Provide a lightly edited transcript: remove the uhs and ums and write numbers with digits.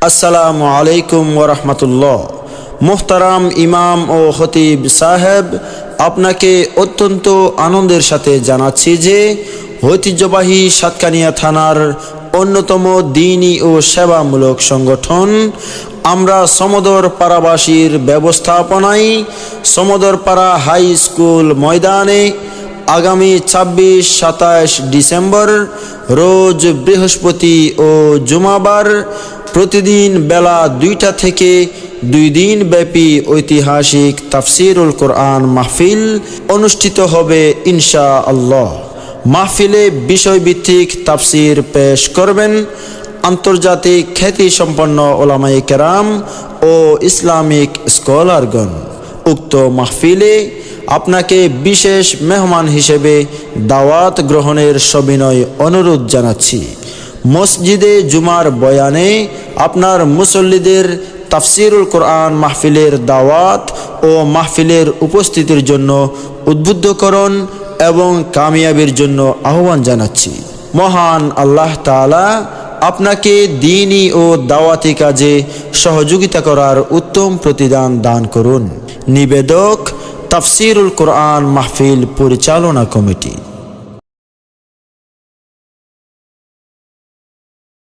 আসসালামু আলাইকুম ওয়া রাহমাতুল্লাহ। মুহতারাম ইমাম ও খতিব সাহেব, আপনাকে অত্যন্ত আনন্দের সাথে জানাচ্ছি যে ঐতিহ্যবাহী সাতকানিয়া থানার অন্যতম দ্বীনি ও সেবামূলক সংগঠন আমরা সমদর পাড়াবাসীর ব্যবস্থাপনায় সমদর পাড়া হাই স্কুল ময়দানে আগামী 26-27 ডিসেম্বর রোজ বৃহস্পতি ও জুমাবার প্রতিদিন বেলা 2টা থেকে 2 দিন ব্যাপী ঐতিহাসিক তাফসিরুল কোরআন মাহফিল অনুষ্ঠিত হবে ইনশাআল্লাহ। মাহফিলে বিষয়ভিত্তিক তাফসির পেশ করবেন আন্তর্জাতিক খ্যাতিসম্পন্ন ওলামায়ে কেরাম ও ইসলামিক স্কলারগণ। উক্ত মাহফিলে আপনাকে বিশেষ মেহমান হিসেবে দাওয়াত গ্রহণের সবিনয় অনুরোধ জানাচ্ছি। মসজিদে জুমার বয়ানে আপনার মুসল্লিদের তাফসিরুল কোরআন মাহফিলের দাওয়াত ও মাহফিলের উপস্থিতির জন্য উদ্বুদ্ধকরণ এবং কামিয়াবির জন্য আহ্বান জানাচ্ছি। মহান আল্লাহ তাআলা আপনাকে দ্বীনি ও দাওয়াতি কাজে সহযোগিতা করার উত্তম প্রতিদান দান করুন। নিবেদক তাফসিরুল কোরআন মাহফিল পরিচালনা কমিটি।